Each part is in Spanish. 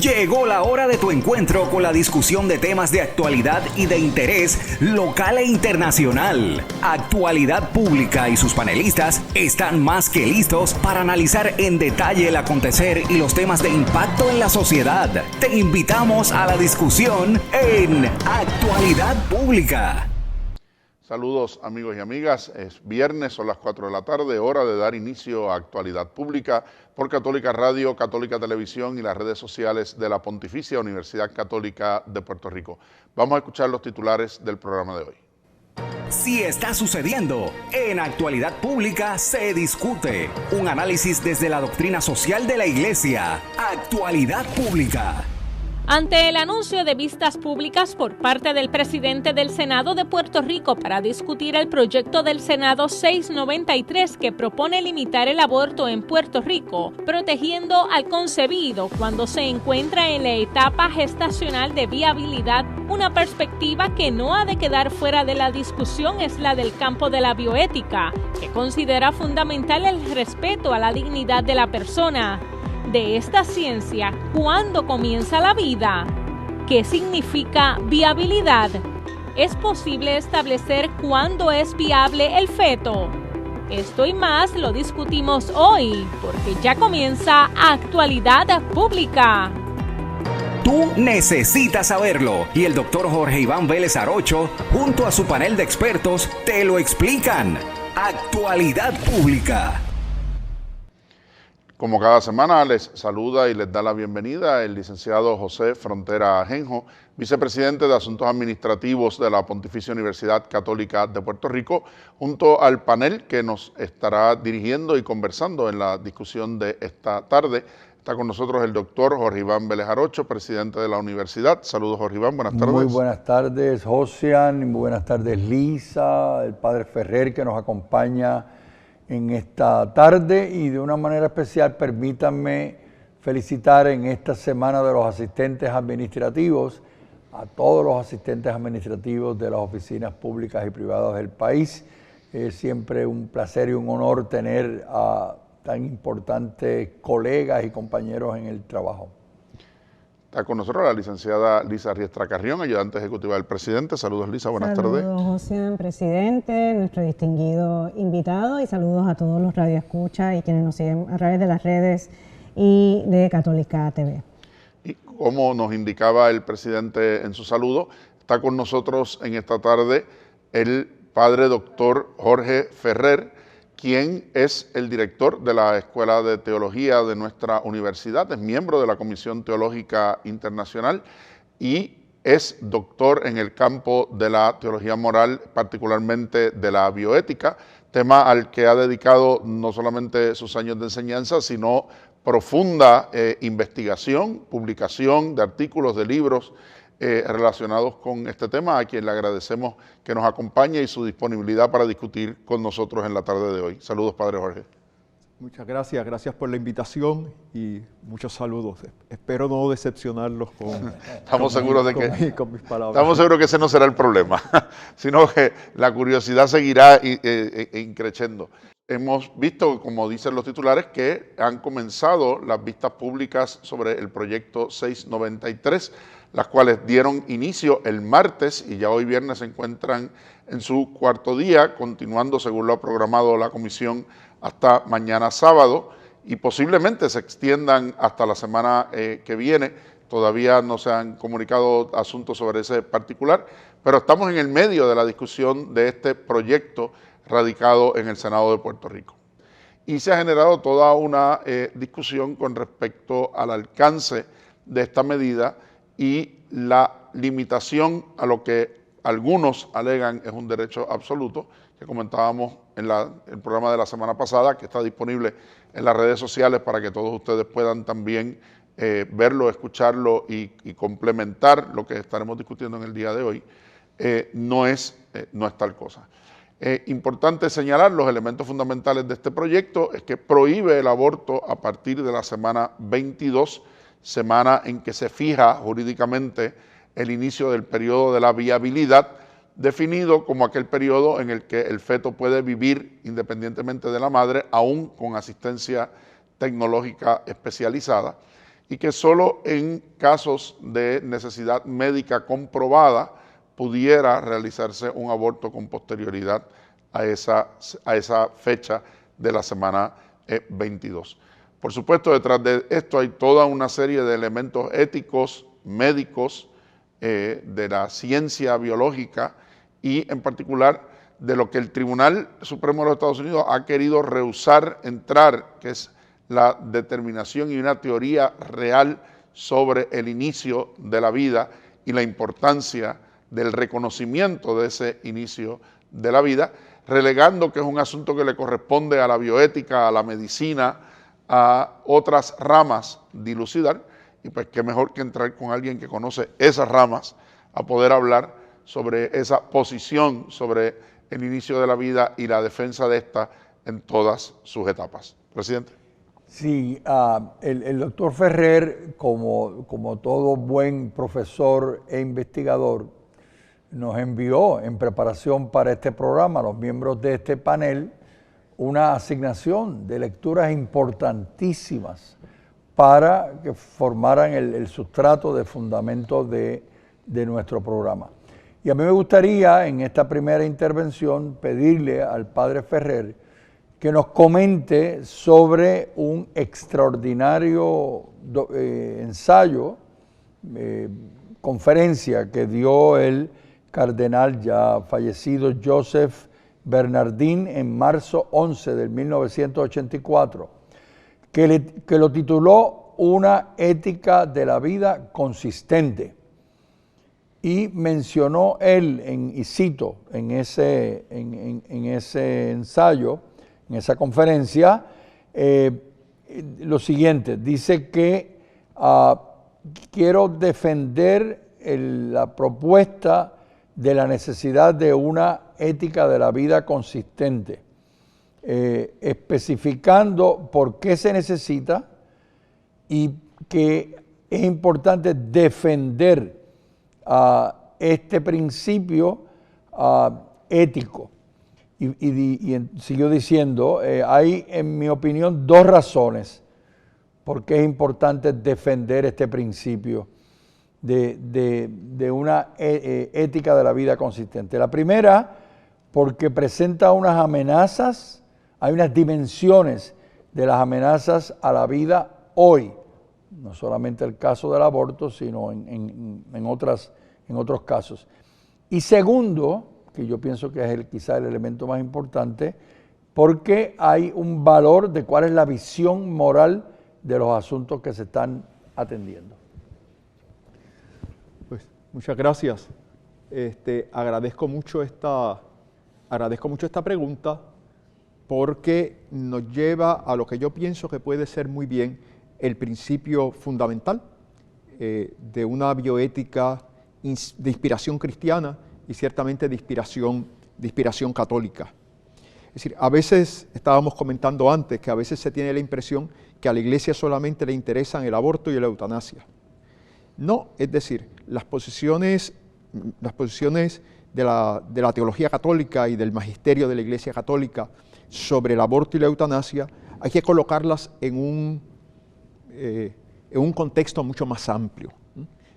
Llegó la hora de tu encuentro con la discusión de temas de actualidad y de interés local e internacional. Actualidad Pública y sus panelistas están más que listos para analizar en detalle el acontecer y los temas de impacto en la sociedad. Te invitamos a la discusión en Actualidad Pública. Saludos amigos y amigas, es viernes, son las 4 de la tarde, hora de dar inicio a Actualidad Pública por Católica Radio, Católica Televisión y las redes sociales de la Pontificia Universidad Católica de Puerto Rico. Vamos a escuchar los titulares del programa de hoy. Si está sucediendo, en Actualidad Pública se discute. Un análisis desde la doctrina social de la Iglesia. Actualidad Pública. Ante el anuncio de vistas públicas por parte del presidente del Senado de Puerto Rico para discutir el proyecto del Senado 693 que propone limitar el aborto en Puerto Rico, protegiendo al concebido cuando se encuentra en la etapa gestacional de viabilidad, una perspectiva que no ha de quedar fuera de la discusión es la del campo de la bioética, que considera fundamental el respeto a la dignidad de la persona. De esta ciencia, ¿cuándo comienza la vida? ¿Qué significa viabilidad? ¿Es posible establecer cuándo es viable el feto? Esto y más lo discutimos hoy, porque ya comienza Actualidad Pública. Tú necesitas saberlo y el doctor Jorge Iván Vélez Arocho, junto a su panel de expertos, te lo explican. Actualidad Pública. Como cada semana les saluda y les da la bienvenida el licenciado José Frontera Ajenjo, vicepresidente de Asuntos Administrativos de la Pontificia Universidad Católica de Puerto Rico, junto al panel que nos estará dirigiendo y conversando en la discusión de esta tarde. Está con nosotros el doctor Jorge Iván Vélez Arocho, presidente de la universidad. Saludos, Jorge Iván, buenas tardes. Muy buenas tardes, Josian, muy buenas tardes, Lisa, el padre Ferrer que nos acompaña en esta tarde, y de una manera especial permítanme felicitar en esta semana de los asistentes administrativos a todos los asistentes administrativos de las oficinas públicas y privadas del país. Es siempre un placer y un honor tener a tan importantes colegas y compañeros en el trabajo. Está con nosotros la licenciada Lisa Riestra Carrión, ayudante ejecutiva del presidente. Saludos, Lisa, buenas tardes. Saludos, José, presidente, nuestro distinguido invitado, y saludos a todos los radioescuchas y quienes nos siguen a través de las redes y de Católica TV. Y como nos indicaba el presidente en su saludo, está con nosotros en esta tarde el padre doctor Jorge Ferrer, quien es el director de la Escuela de Teología de nuestra universidad, es miembro de la Comisión Teológica Internacional y es doctor en el campo de la teología moral, particularmente de la bioética, tema al que ha dedicado no solamente sus años de enseñanza, sino profunda investigación, publicación de artículos, de libros relacionados con este tema, a quien le agradecemos que nos acompañe y su disponibilidad para discutir con nosotros en la tarde de hoy. Saludos, padre Jorge. Muchas gracias, gracias por la invitación y muchos saludos. Espero no decepcionarlos estamos seguros de que con mis palabras. Estamos seguros que ese no será el problema, sino que la curiosidad seguirá increciendo. Hemos visto, como dicen los titulares, que han comenzado las vistas públicas sobre el proyecto 693, las cuales dieron inicio el martes y ya hoy viernes se encuentran en su cuarto día, continuando según lo ha programado la comisión hasta mañana sábado, y posiblemente se extiendan hasta la semana que viene. Todavía no se han comunicado asuntos sobre ese particular, pero estamos en el medio de la discusión de este proyecto radicado en el Senado de Puerto Rico. Y se ha generado toda una discusión con respecto al alcance de esta medida y la limitación a lo que algunos alegan es un derecho absoluto, que comentábamos en el programa de la semana pasada, que está disponible en las redes sociales para que todos ustedes puedan también verlo, escucharlo y complementar lo que estaremos discutiendo en el día de hoy. No es tal cosa. Importante señalar los elementos fundamentales de este proyecto es que prohíbe el aborto a partir de la semana 22, semana en que se fija jurídicamente el inicio del periodo de la viabilidad, definido como aquel periodo en el que el feto puede vivir independientemente de la madre, aún con asistencia tecnológica especializada. y que solo en casos de necesidad médica comprobada pudiera realizarse un aborto con posterioridad a esa fecha de la semana 22. Por supuesto, detrás de esto hay toda una serie de elementos éticos, médicos, de la ciencia biológica y en particular de lo que el Tribunal Supremo de los Estados Unidos ha querido rehusar entrar, que es la determinación y una teoría real sobre el inicio de la vida y la importancia del reconocimiento de ese inicio de la vida, relegando que es un asunto que le corresponde a la bioética, a la medicina, a otras ramas dilucidar, y pues qué mejor que entrar con alguien que conoce esas ramas a poder hablar sobre esa posición sobre el inicio de la vida y la defensa de esta en todas sus etapas. Presidente. Sí, el doctor Ferrer, como todo buen profesor e investigador, nos envió en preparación para este programa, a los miembros de este panel, una asignación de lecturas importantísimas para que formaran el sustrato de fundamento de nuestro programa. Y a mí me gustaría, en esta primera intervención, pedirle al padre Ferrer que nos comente sobre un extraordinario ensayo, conferencia que dio el cardenal ya fallecido Joseph Bernardin en marzo 11 del 1984, que lo tituló Una ética de la vida consistente. Y mencionó él, y cito en ese ensayo, en esa conferencia, lo siguiente, dice que quiero defender la propuesta de la necesidad de una ética de la vida consistente, especificando por qué se necesita y que es importante defender este principio ético. Y siguió diciendo, hay en mi opinión dos razones por qué es importante defender este principio de una ética de la vida consistente. La primera, porque presenta unas amenazas, hay unas dimensiones de las amenazas a la vida hoy, no solamente el caso del aborto, sino en otros casos. Y segundo, que yo pienso que es quizá el elemento más importante, porque hay un valor de cuál es la visión moral de los asuntos que se están atendiendo. Pues muchas gracias. Agradezco mucho esta pregunta porque nos lleva a lo que yo pienso que puede ser muy bien el principio fundamental de una bioética de inspiración cristiana y ciertamente de inspiración católica. Es decir, a veces, estábamos comentando antes, que a veces se tiene la impresión que a la Iglesia solamente le interesan el aborto y la eutanasia. No, es decir, las posiciones de la teología católica y del magisterio de la Iglesia católica sobre el aborto y la eutanasia hay que colocarlas en un contexto mucho más amplio,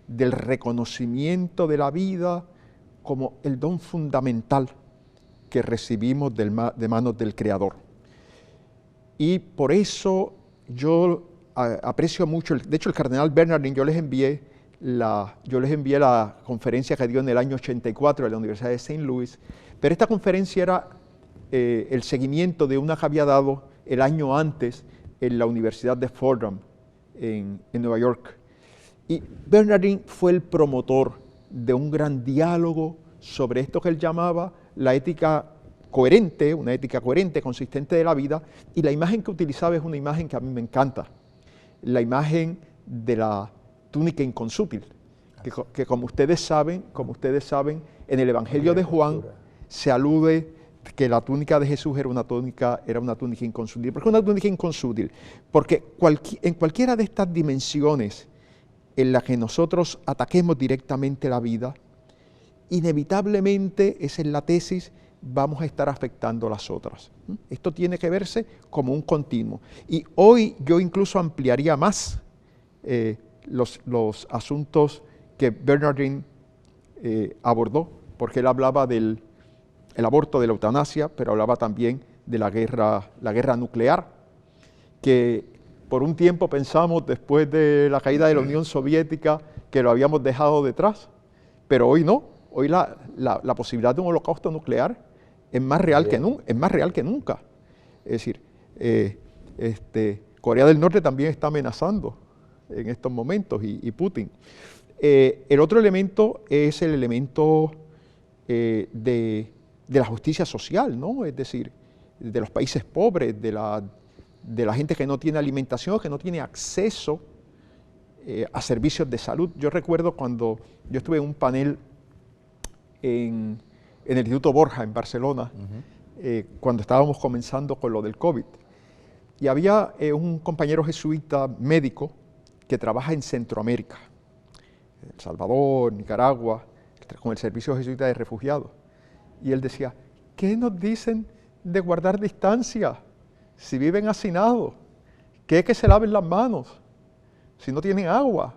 del reconocimiento de la vida como el don fundamental que recibimos de manos del Creador. Y por eso yo aprecio mucho, de hecho el cardenal Bernardin, yo les envié la conferencia que dio en el año 84 de la Universidad de St. Louis, pero esta conferencia era el seguimiento de una que había dado el año antes en la Universidad de Fordham, en Nueva York. Y Bernardin fue el promotor de un gran diálogo sobre esto que él llamaba la ética coherente, una ética coherente, consistente de la vida, y la imagen que utilizaba es una imagen que a mí me encanta, la imagen de la túnica inconsútil, que como ustedes saben, en el Evangelio de Juan se alude que la túnica de Jesús era una túnica inconsútil. ¿Por qué una túnica inconsútil? Porque en cualquiera de estas dimensiones en las que nosotros ataquemos directamente la vida, inevitablemente, esa es la tesis, vamos a estar afectando las otras. Esto tiene que verse como un continuo. Y hoy yo incluso ampliaría más los asuntos que Bernardin abordó, porque él hablaba del aborto, de la eutanasia, pero hablaba también de la guerra nuclear, que por un tiempo pensamos, después de la caída de la Unión Soviética, que lo habíamos dejado detrás, pero hoy no. Hoy la posibilidad de un holocausto nuclear es más real que nunca. Es decir, Corea del Norte también está amenazando en estos momentos, y Putin. El otro elemento es el elemento de la justicia social, ¿no? Es decir, de los países pobres, de la gente que no tiene alimentación, que no tiene acceso a servicios de salud. Yo recuerdo cuando yo estuve en un panel en el Instituto Borja, en Barcelona, cuando estábamos comenzando con lo del COVID, y había un compañero jesuita médico que trabaja en Centroamérica, El Salvador, Nicaragua, con el Servicio Jesuita de Refugiados, y él decía, ¿qué nos dicen de guardar distancia si viven hacinados? ¿Qué es que se laven las manos si no tienen agua?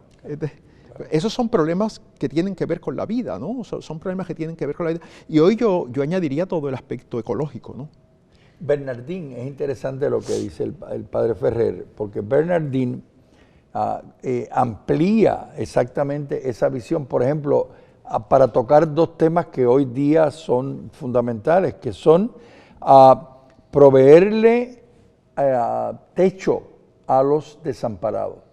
Esos son problemas que tienen que ver con la vida, ¿no? Son problemas que tienen que ver con la vida. Y hoy yo añadiría todo el aspecto ecológico, ¿no? Bernardín, es interesante lo que dice el padre Ferrer, porque Bernardín amplía exactamente esa visión, por ejemplo, para tocar dos temas que hoy día son fundamentales, que son proveerle techo a los desamparados.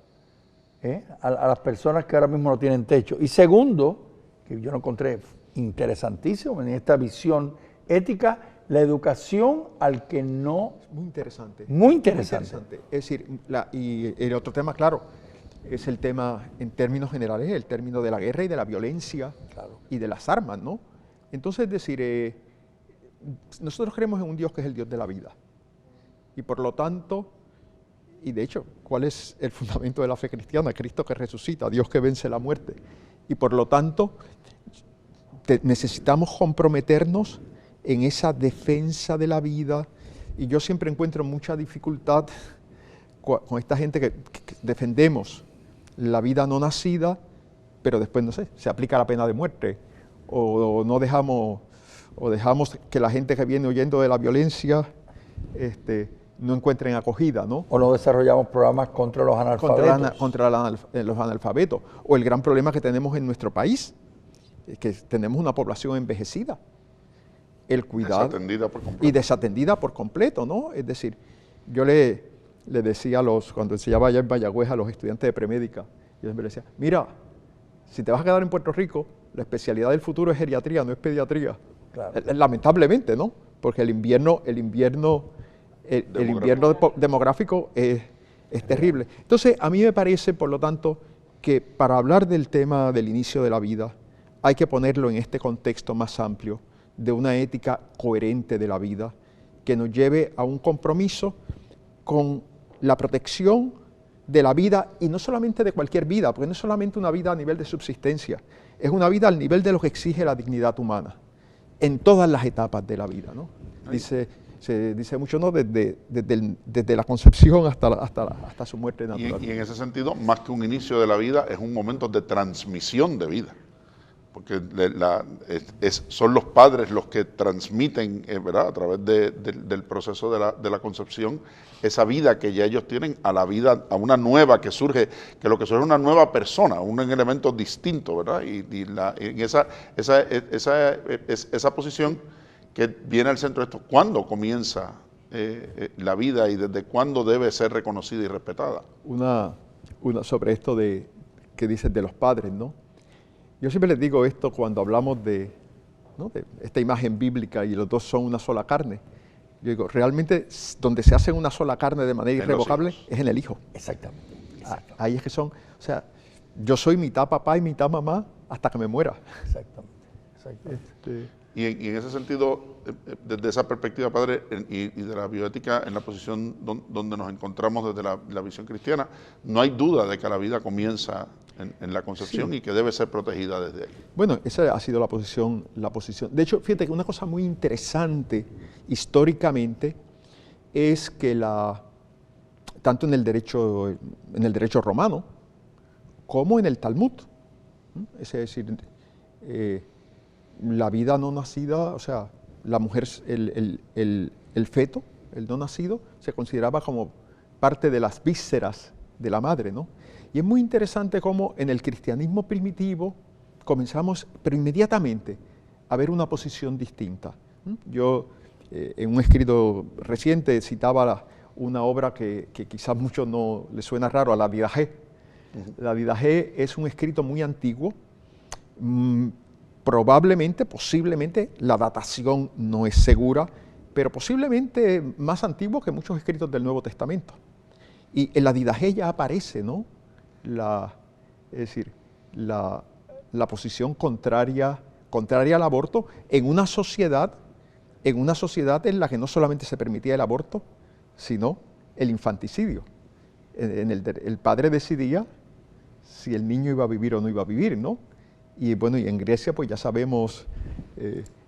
A las personas que ahora mismo no tienen techo. Y segundo, que yo lo encontré interesantísimo en esta visión ética, la educación al que no... Muy interesante. Muy interesante. Es decir, y el otro tema, claro, es el tema, en términos generales, el término de la guerra y de la violencia, claro, y de las armas, ¿no? Entonces, es decir, nosotros creemos en un Dios que es el Dios de la vida. Y por lo tanto... Y de hecho, ¿cuál es el fundamento de la fe cristiana? Cristo que resucita, Dios que vence la muerte. Y por lo tanto, necesitamos comprometernos en esa defensa de la vida. Y yo siempre encuentro mucha dificultad con esta gente que defendemos la vida no nacida, pero después, no sé, se aplica la pena de muerte. O no dejamos que la gente que viene huyendo de la violencia no encuentren acogida, ¿no? O no desarrollamos programas contra los analfabetos. Contra los analfabetos. O el gran problema que tenemos en nuestro país, que tenemos una población envejecida. El cuidado. Desatendida por completo. Y desatendida por completo, ¿no? Es decir, yo le decía cuando enseñaba allá en Mayagüez a los estudiantes de premédica, yo siempre les decía, mira, si te vas a quedar en Puerto Rico, la especialidad del futuro es geriatría, no es pediatría. Claro. Lamentablemente, ¿no? Porque el invierno demográfico es terrible. Entonces, a mí me parece, por lo tanto, que para hablar del tema del inicio de la vida, hay que ponerlo en este contexto más amplio de una ética coherente de la vida, que nos lleve a un compromiso con la protección de la vida, y no solamente de cualquier vida, porque no es solamente una vida a nivel de subsistencia, es una vida al nivel de lo que exige la dignidad humana, en todas las etapas de la vida, ¿no? Se dice mucho, ¿no? Desde la concepción hasta su muerte natural. Y en ese sentido, más que un inicio de la vida, es un momento de transmisión de vida. Porque son los padres los que transmiten, ¿verdad?, a través del proceso de la concepción, esa vida que ya ellos tienen a la vida, a una nueva que surge, que lo que surge es una nueva persona, un elemento distinto, ¿verdad? Y en esa posición que viene al centro de esto, ¿cuándo comienza la vida y desde cuándo debe ser reconocida y respetada? Una sobre esto que dices de los padres, ¿no? Yo siempre les digo esto cuando hablamos de esta imagen bíblica y los dos son una sola carne. Yo digo, realmente donde se hacen una sola carne de manera irrevocable es en el Hijo. Exactamente. Ahí es que son, o sea, yo soy mitad papá y mitad mamá hasta que me muera. Exactamente. Y en ese sentido, desde esa perspectiva, padre, y de la bioética, en la posición donde nos encontramos desde la visión cristiana, no hay duda de que la vida comienza en la concepción, sí, y que debe ser protegida desde ahí. Bueno, esa ha sido la posición. De hecho, fíjate que una cosa muy interesante históricamente es que tanto en el derecho romano, como en el Talmud. Es decir, la vida no nacida, o sea, la mujer, el feto, el no nacido, se consideraba como parte de las vísceras de la madre, ¿no? Y es muy interesante cómo en el cristianismo primitivo comenzamos, pero inmediatamente, a ver una posición distinta. Yo, en un escrito reciente, citaba una obra que quizás a muchos no les suena raro, a la Didaché. La Didaché es un escrito muy antiguo, probablemente, posiblemente, la datación no es segura, pero posiblemente más antiguo que muchos escritos del Nuevo Testamento. Y en la Didaché ya aparece, ¿no? Es decir, la posición contraria al aborto en una sociedad en la que no solamente se permitía el aborto, sino el infanticidio. El padre decidía si el niño iba a vivir o no iba a vivir, ¿no? Y bueno, y en Grecia pues ya sabemos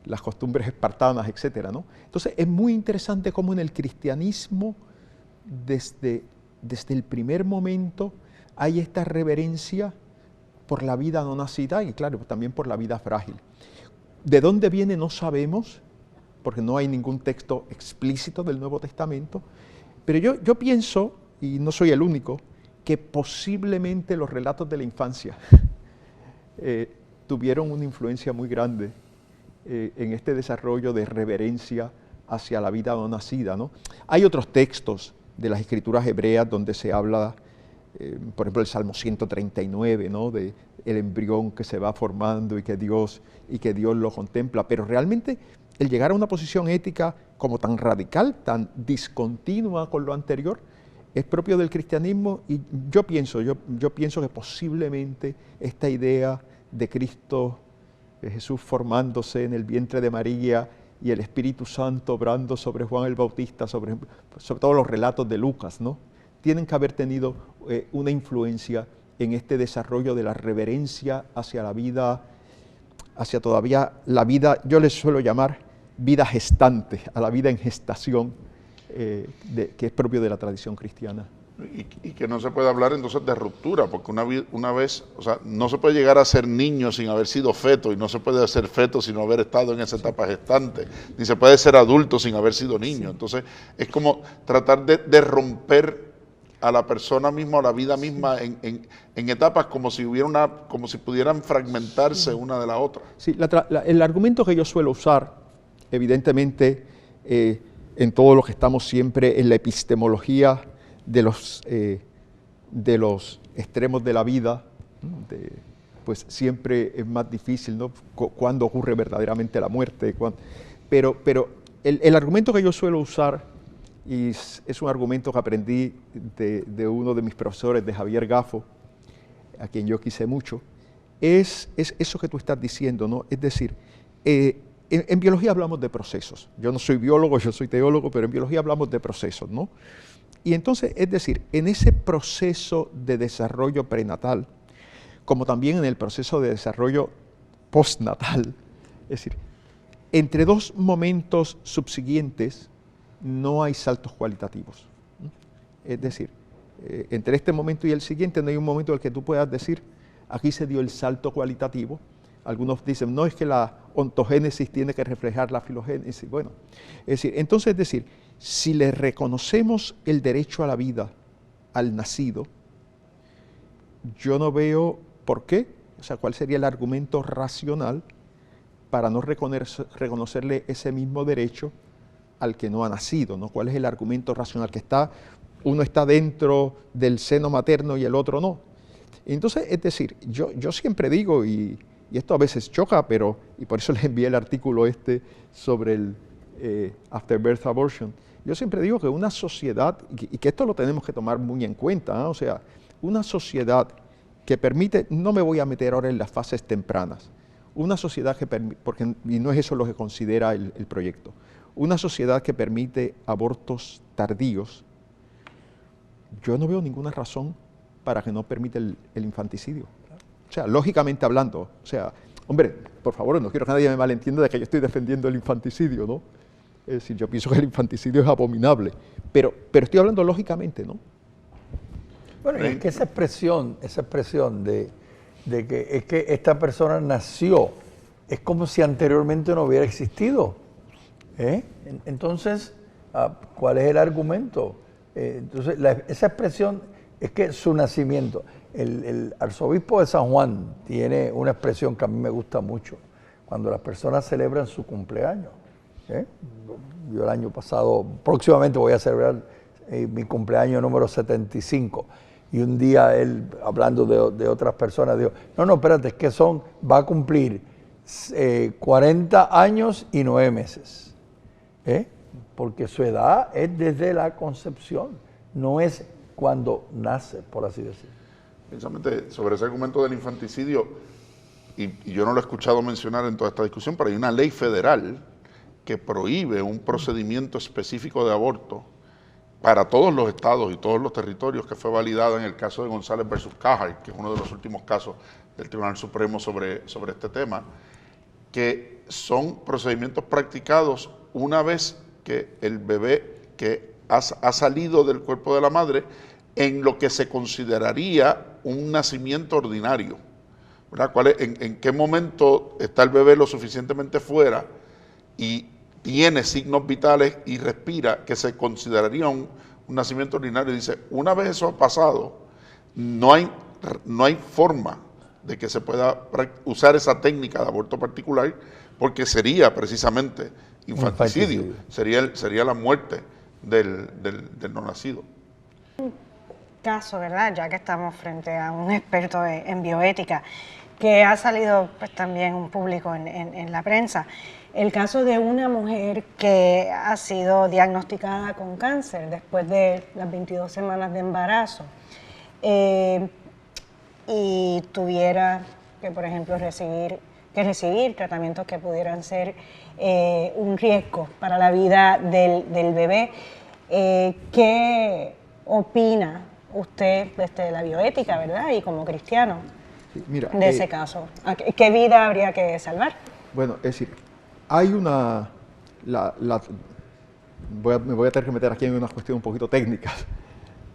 las costumbres espartanas, etcétera, ¿no? Entonces es muy interesante cómo en el cristianismo, desde el primer momento, hay esta reverencia por la vida no nacida y claro, también por la vida frágil. ¿De dónde viene? No sabemos, porque no hay ningún texto explícito del Nuevo Testamento, pero yo pienso, y no soy el único, que posiblemente los relatos de la infancia tuvieron una influencia muy grande en este desarrollo de reverencia hacia la vida no nacida, ¿no? Hay otros textos de las escrituras hebreas donde se habla, por ejemplo, el Salmo 139, ¿no? De el embrión que se va formando y que Dios lo contempla, pero realmente el llegar a una posición ética como tan radical, tan discontinua con lo anterior, es propio del cristianismo y yo pienso que posiblemente esta idea de Cristo, de Jesús formándose en el vientre de María y el Espíritu Santo obrando sobre Juan el Bautista, sobre todo los relatos de Lucas, ¿no? Tienen que haber tenido una influencia en este desarrollo de la reverencia hacia la vida, hacia todavía la vida, yo les suelo llamar vida gestante, a la vida en gestación, que es propio de la tradición cristiana. Y que no se puede hablar entonces de ruptura, porque una vez, o sea, no se puede llegar a ser niño sin haber sido feto, y no se puede ser feto sin haber estado en esa etapa gestante, ni se puede ser adulto sin haber sido niño. Entonces, es como tratar de romper a la persona misma o la vida misma en etapas como si pudieran fragmentarse una de la otra. Sí, el argumento que yo suelo usar, evidentemente, en todo lo que estamos siempre en la epistemología de los extremos de la vida, pues siempre es más difícil, ¿no? Cuándo ocurre verdaderamente la muerte. Pero el argumento que yo suelo usar, y es un argumento que aprendí de uno de mis profesores, de Javier Gaffo, a quien yo quise mucho, es eso que tú estás diciendo, ¿no? Es decir, en biología hablamos de procesos. Yo no soy biólogo, yo soy teólogo, pero en biología hablamos de procesos, ¿no? Y entonces, es decir, en ese proceso de desarrollo prenatal, como también en el proceso de desarrollo postnatal, es decir, entre dos momentos subsiguientes no hay saltos cualitativos. Es decir, entre este momento y el siguiente no hay un momento en el que tú puedas decir, aquí se dio el salto cualitativo. Algunos dicen, no, es que la ontogénesis tiene que reflejar la filogénesis. Bueno, es decir, si le reconocemos el derecho a la vida al nacido, yo no veo por qué, o sea, cuál sería el argumento racional para no reconocerle ese mismo derecho al que no ha nacido, ¿no? ¿Cuál es el argumento racional? Que uno está dentro del seno materno y el otro no. Entonces, es decir, yo siempre digo, y esto a veces choca, y por eso les envié el artículo sobre el afterbirth abortion. Yo siempre digo que una sociedad, y que esto lo tenemos que tomar muy en cuenta, ¿no? O sea, una sociedad que permite, no me voy a meter ahora en las fases tempranas, una sociedad que permite, y no es eso lo que considera el proyecto, una sociedad que permite abortos tardíos, yo no veo ninguna razón para que no permita el infanticidio. O sea, lógicamente hablando, o sea, hombre, por favor, no quiero que nadie me malentienda de que yo estoy defendiendo el infanticidio, ¿no? Es decir, yo pienso que el infanticidio es abominable, pero estoy hablando lógicamente, ¿no? Bueno, es que esa expresión de que es que esta persona nació, es como si anteriormente no hubiera existido. Entonces, ¿cuál es el argumento? Entonces, esa expresión es que su nacimiento, el arzobispo de San Juan tiene una expresión que a mí me gusta mucho, cuando las personas celebran su cumpleaños. Yo el año pasado, próximamente voy a celebrar mi cumpleaños número 75, y un día él, hablando de otras personas, dijo, no, espérate, es que va a cumplir 40 años y 9 meses, porque su edad es desde la concepción, no es cuando nace, por así decirlo. Precisamente sobre ese argumento del infanticidio, y yo no lo he escuchado mencionar en toda esta discusión, pero hay una ley federal que prohíbe un procedimiento específico de aborto para todos los estados y todos los territorios, que fue validada en el caso de González versus Cajar, que es uno de los últimos casos del Tribunal Supremo sobre este tema, que son procedimientos practicados una vez que el bebé que ha salido del cuerpo de la madre, en lo que se consideraría un nacimiento ordinario, ¿verdad? ¿En qué momento está el bebé lo suficientemente fuera y tiene signos vitales y respira, que se consideraría un nacimiento ordinario? Dice, una vez eso ha pasado, no hay forma de que se pueda usar esa técnica de aborto particular, porque sería precisamente infanticidio. Sería la muerte del no nacido. Caso, ¿verdad? Ya que estamos frente a un experto en bioética, que ha salido pues también un público en la prensa. El caso de una mujer que ha sido diagnosticada con cáncer después de las 22 semanas de embarazo y tuviera que, por ejemplo, recibir tratamientos que pudieran ser un riesgo para la vida del bebé. ¿Qué opina usted desde la bioética, verdad, y como cristiano, sí, mira, de ese caso? ¿Qué vida habría que salvar? Bueno, es decir, hay una... me voy a tener que meter aquí en unas cuestiones un poquito técnicas,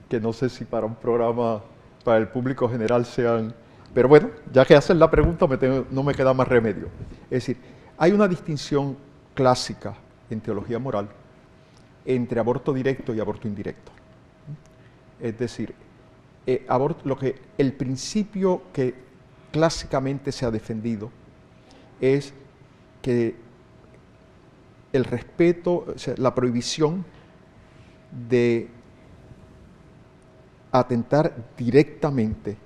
que no sé si para un programa, para el público general sean... Pero bueno, ya que hacen la pregunta, no me queda más remedio. Es decir, hay una distinción clásica en teología moral entre aborto directo y aborto indirecto. Es decir, el principio que clásicamente se ha defendido es que el respeto, o sea, la prohibición de atentar directamente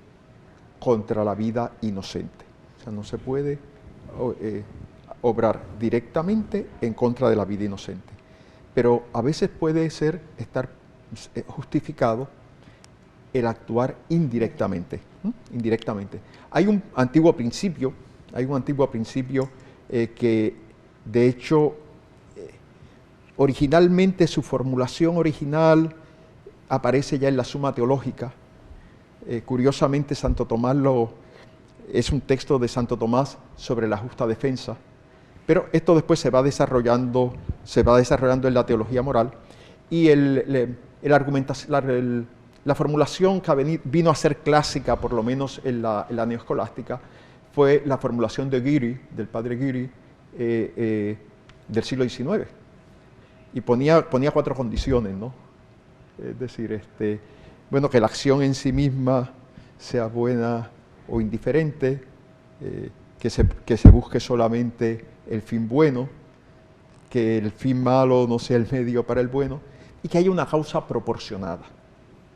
contra la vida inocente. O sea, no se puede obrar directamente en contra de la vida inocente. Pero a veces puede estar justificado el actuar indirectamente. Hay un antiguo principio que, de hecho, originalmente su formulación original aparece ya en la Suma Teológica. Curiosamente, Santo Tomás es un texto de Santo Tomás sobre la justa defensa, pero esto después se va desarrollando en la teología moral, y la formulación que vino a ser clásica, por lo menos en la neoescolástica, fue la formulación de Guiri, del padre Guiri, del siglo XIX, y ponía 4 condiciones, ¿no? Es decir, bueno, que la acción en sí misma sea buena o indiferente, que se busque solamente el fin bueno, que el fin malo no sea el medio para el bueno, y que haya una causa proporcionada,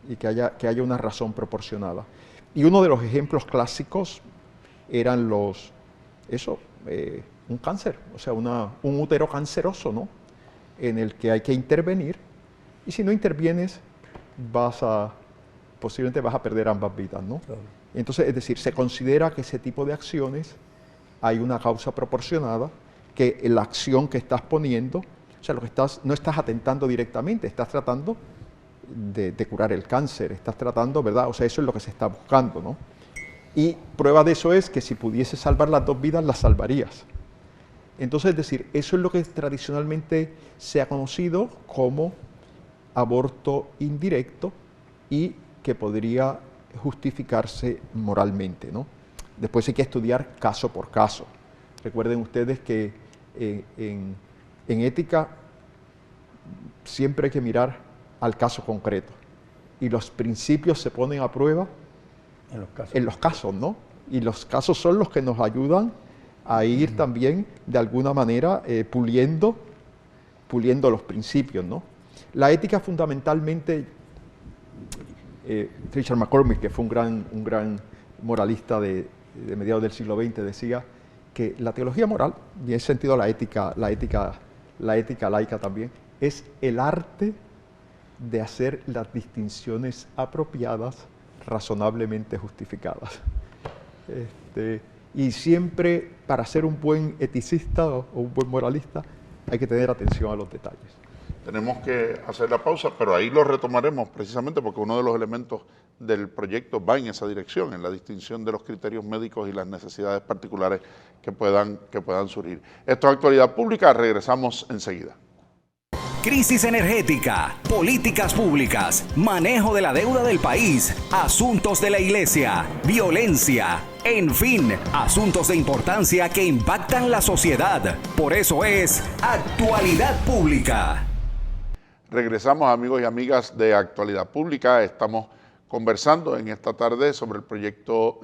y que haya una razón proporcionada. Y uno de los ejemplos clásicos eran un cáncer, o sea, un útero canceroso, ¿no? En el que hay que intervenir, y si no intervienes, posiblemente vas a perder ambas vidas, ¿no? Claro. Entonces, es decir, se considera que ese tipo de acciones hay una causa proporcionada, que la acción que estás poniendo, o sea, no estás atentando directamente, estás tratando de curar el cáncer, estás tratando, ¿verdad? O sea, eso es lo que se está buscando, ¿no? Y prueba de eso es que si pudieses salvar las 2 vidas, las salvarías. Entonces, es decir, eso es lo que tradicionalmente se ha conocido como aborto indirecto, y que podría justificarse moralmente, ¿no? Después hay que estudiar caso por caso. Recuerden ustedes que en ética siempre hay que mirar al caso concreto y los principios se ponen a prueba en los casos, ¿no? Y los casos son los que nos ayudan a ir también de alguna manera puliendo los principios, ¿no? La ética fundamentalmente, Richard McCormick, que fue un gran moralista de mediados del siglo XX, decía que la teología moral, y en ese sentido la ética laica también, es el arte de hacer las distinciones apropiadas, razonablemente justificadas. Y siempre, para ser un buen eticista o un buen moralista, hay que tener atención a los detalles. Tenemos que hacer la pausa, pero ahí lo retomaremos precisamente porque uno de los elementos del proyecto va en esa dirección, en la distinción de los criterios médicos y las necesidades particulares que puedan surgir. Esto es Actualidad Pública, regresamos enseguida. Crisis energética, políticas públicas, manejo de la deuda del país, asuntos de la iglesia, violencia, en fin, asuntos de importancia que impactan la sociedad. Por eso es Actualidad Pública. Regresamos, amigos y amigas de Actualidad Pública. Estamos conversando en esta tarde sobre el proyecto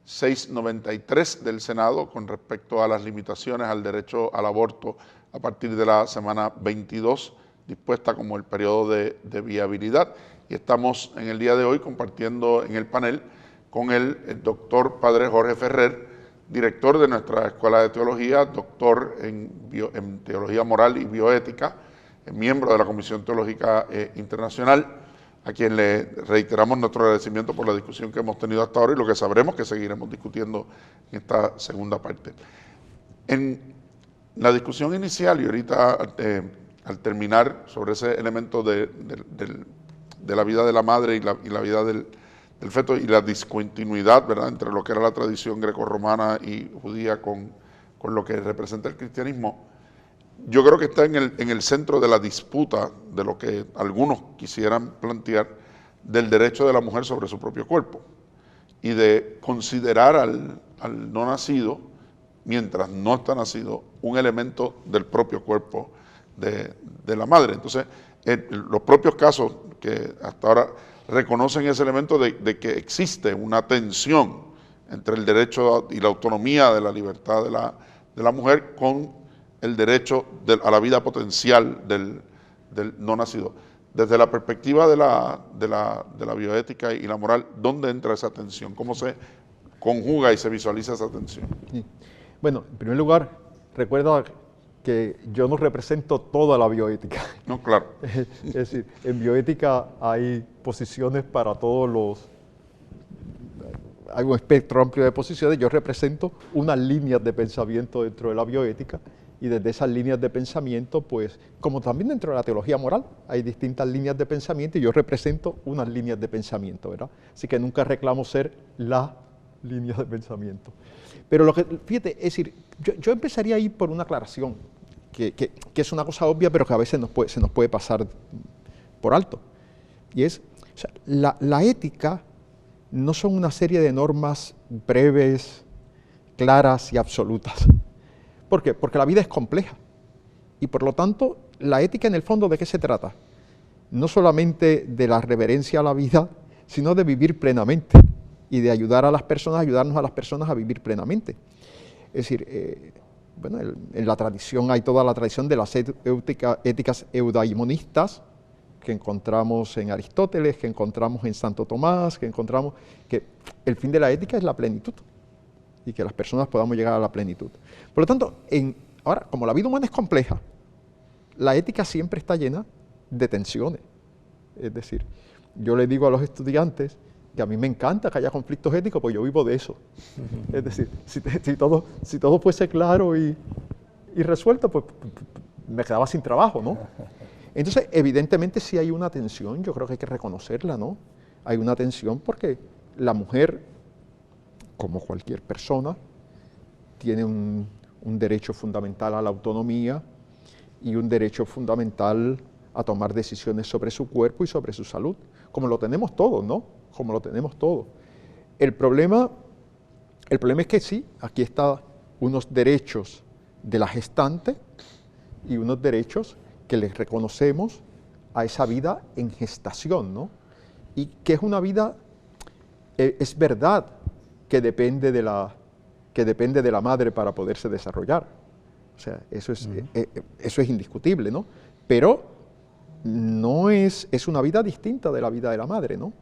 693 del Senado con respecto a las limitaciones al derecho al aborto a partir de la semana 22, dispuesta como el periodo de viabilidad. Y estamos en el día de hoy compartiendo en el panel con el doctor Padre Jorge Ferrer, director de nuestra Escuela de Teología, doctor en Teología Moral y Bioética, miembro de la Comisión Teológica Internacional, a quien le reiteramos nuestro agradecimiento por la discusión que hemos tenido hasta ahora y lo que sabremos que seguiremos discutiendo en esta segunda parte. En la discusión inicial y ahorita al terminar sobre ese elemento de la vida de la madre y la vida del feto y la discontinuidad, ¿verdad?, entre lo que era la tradición grecorromana y judía con lo que representa el cristianismo, yo creo que está en el centro de la disputa de lo que algunos quisieran plantear del derecho de la mujer sobre su propio cuerpo y de considerar al no nacido, mientras no está nacido, un elemento del propio cuerpo de la madre. Entonces, los propios casos que hasta ahora reconocen ese elemento de que existe una tensión entre el derecho y la autonomía de la libertad de la mujer con el derecho a la vida potencial del no nacido. Desde la perspectiva de la bioética y la moral, ¿dónde entra esa tensión? ¿Cómo se conjuga y se visualiza esa tensión? Sí. Bueno, en primer lugar, recuerda que yo no represento toda la bioética. No, claro. Es decir, en bioética hay posiciones para todos los... Hay un espectro amplio de posiciones. Yo represento unas líneas de pensamiento dentro de la bioética y desde esas líneas de pensamiento, pues, como también dentro de la teología moral, hay distintas líneas de pensamiento y yo represento unas líneas de pensamiento, ¿verdad? Así que nunca reclamo ser la línea de pensamiento. Pero lo que, fíjate, es decir, yo empezaría ahí por una aclaración, que es una cosa obvia, pero que a veces se nos puede pasar por alto. Y es, o sea, la ética no son una serie de normas breves, claras y absolutas. ¿Por qué? Porque la vida es compleja. Y por lo tanto, la ética en el fondo, ¿de qué se trata? No solamente de la reverencia a la vida, sino de vivir plenamente y de ayudarnos a las personas a vivir plenamente. Es decir, bueno, en la tradición hay toda la tradición de las éticas eudaimonistas que encontramos en Aristóteles, que encontramos en Santo Tomás, que encontramos que el fin de la ética es la plenitud y que las personas podamos llegar a la plenitud. Por lo tanto, ahora, como la vida humana es compleja, la ética siempre está llena de tensiones. Es decir, yo le digo a los estudiantes que a mí me encanta que haya conflictos éticos, pues yo vivo de eso. Es decir, si todo fuese claro y resuelto, pues me quedaba sin trabajo, ¿no? Entonces, evidentemente sí hay una tensión, yo creo que hay que reconocerla, ¿no? Hay una tensión porque la mujer, como cualquier persona, tiene un derecho fundamental a la autonomía y un derecho fundamental a tomar decisiones sobre su cuerpo y sobre su salud, como lo tenemos todos, ¿no? Como lo tenemos todos. El problema es que sí, aquí están unos derechos de la gestante y unos derechos que les reconocemos a esa vida en gestación, ¿no? Y que es una vida, es verdad que depende de la madre para poderse desarrollar. O sea, eso es indiscutible, ¿no? Pero no es una vida distinta de la vida de la madre, ¿no?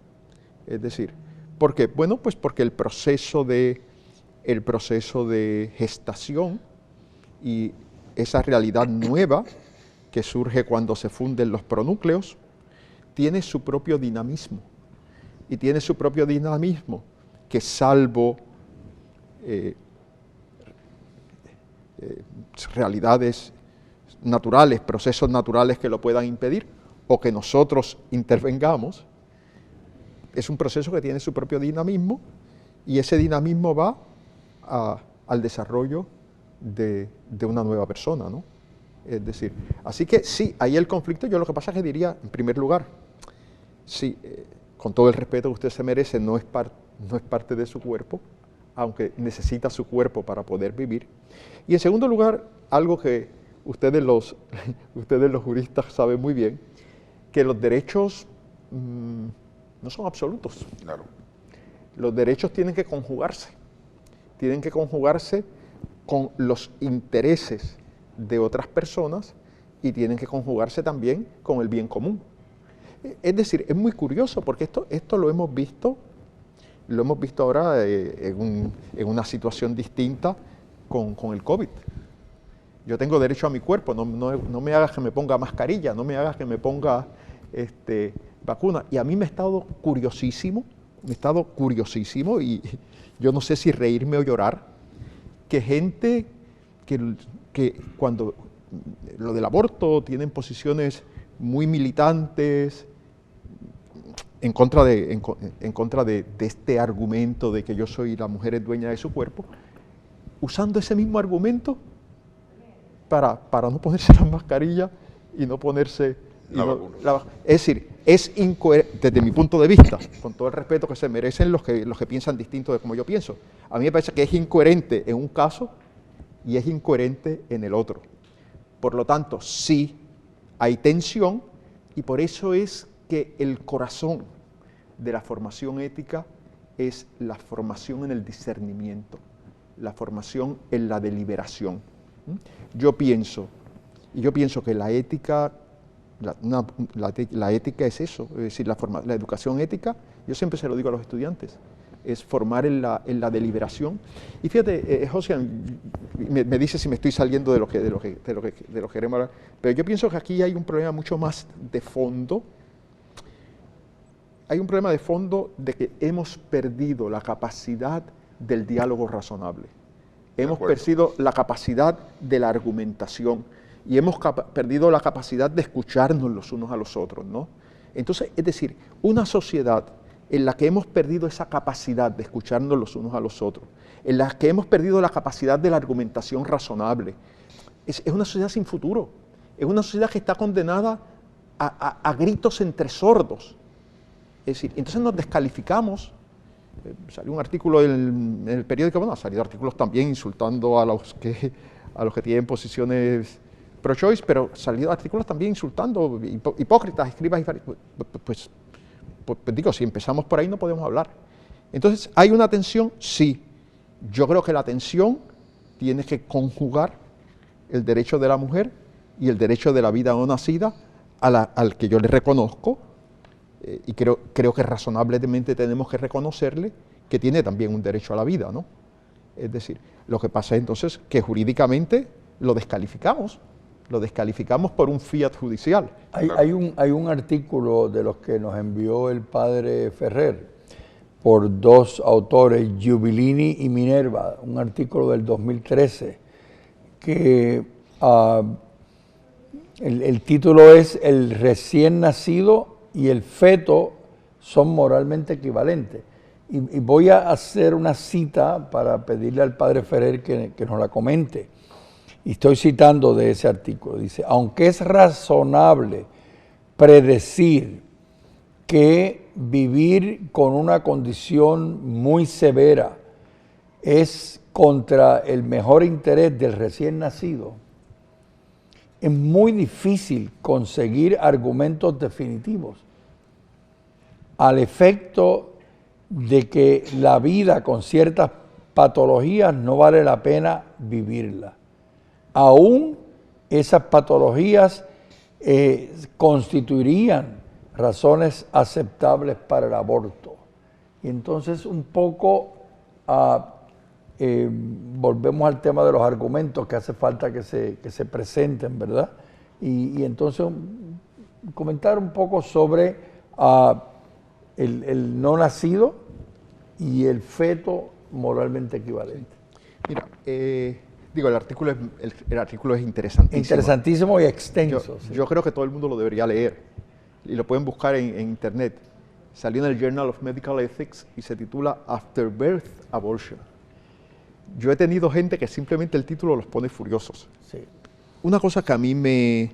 Es decir, ¿por qué? Bueno, pues porque el proceso de gestación y esa realidad nueva que surge cuando se funden los pronúcleos, tiene su propio dinamismo. Y tiene su propio dinamismo que salvo realidades naturales, procesos naturales que lo puedan impedir, o que nosotros intervengamos, es un proceso que tiene su propio dinamismo, y ese dinamismo va al desarrollo de una nueva persona, ¿no? Es decir, así que sí, ahí el conflicto, yo lo que pasa es que diría, en primer lugar, sí, con todo el respeto que usted se merece, no es parte de su cuerpo, aunque necesita su cuerpo para poder vivir. Y en segundo lugar, algo que ustedes los juristas saben muy bien, que los derechos no son absolutos. Claro. Los derechos tienen que conjugarse con los intereses de otras personas y tienen que conjugarse también con el bien común. Es decir, es muy curioso porque esto lo hemos visto ahora en una situación distinta con el COVID. Yo tengo derecho a mi cuerpo, no me hagas que me ponga mascarilla, no me hagas que me ponga vacuna. Y a mí me ha estado curiosísimo y yo no sé si reírme o llorar, que gente que cuando lo del aborto tienen posiciones muy militantes en contra de este argumento de que yo soy la mujer es dueña de su cuerpo, usando ese mismo argumento para no ponerse la mascarilla y no ponerse la vacuna. Es decir, es incoherente desde mi punto de vista, con todo el respeto que se merecen los que piensan distinto de como yo pienso. A mí me parece que es incoherente en un caso y es incoherente en el otro. Por lo tanto, sí hay tensión y por eso es que el corazón de la formación ética es la formación en el discernimiento, la formación en la deliberación. Yo pienso que la ética, la ética es eso, es decir, la educación ética, yo siempre se lo digo a los estudiantes, es formar en la deliberación. Y fíjate, José, me dice si me estoy saliendo de lo que queremos hablar, pero yo pienso que aquí hay un problema mucho más de fondo. Hay un problema de fondo de que hemos perdido la capacidad del diálogo razonable. Hemos perdido la capacidad de la argumentación y hemos perdido la capacidad de escucharnos los unos a los otros, ¿no? Entonces, es decir, una sociedad en la que hemos perdido esa capacidad de escucharnos los unos a los otros, en la que hemos perdido la capacidad de la argumentación razonable, es una sociedad sin futuro, es una sociedad que está condenada a gritos entre sordos. Es decir, entonces nos descalificamos. Salió un artículo en el periódico, bueno, han salido artículos también insultando a los que posiciones pro-choice, pero salido artículos también insultando, hipócritas, escribas y fariseos. Pues digo, si empezamos por ahí no podemos hablar. Entonces, ¿hay una tensión? Sí. Yo creo que la tensión tiene que conjugar el derecho de la mujer y el derecho de la vida no nacida al que yo le reconozco, y creo que razonablemente tenemos que reconocerle que tiene también un derecho a la vida, ¿no? Es decir, lo que pasa es entonces que jurídicamente lo descalificamos por un fiat judicial. Hay un artículo de los que nos envió el padre Ferrer por dos autores, Giubilini y Minerva, un artículo del 2013, que el título es El recién nacido y el feto son moralmente equivalentes. Y voy a hacer una cita para pedirle al padre Ferrer que nos la comente. Y estoy citando de ese artículo. Dice, aunque es razonable predecir que vivir con una condición muy severa es contra el mejor interés del recién nacido, es muy difícil conseguir argumentos definitivos al efecto de que la vida con ciertas patologías no vale la pena vivirla. Aún esas patologías constituirían razones aceptables para el aborto. Y entonces un poco volvemos al tema de los argumentos que hace falta que se presenten, ¿verdad? Y entonces comentar un poco sobre el no nacido y el feto moralmente equivalente. Mira, el artículo es interesantísimo. Interesantísimo y extenso. Yo creo que todo el mundo lo debería leer y lo pueden buscar en internet. Salió en el Journal of Medical Ethics y se titula After Birth Abortion. Yo he tenido gente que simplemente el título los pone furiosos. Sí. Una cosa que a mí me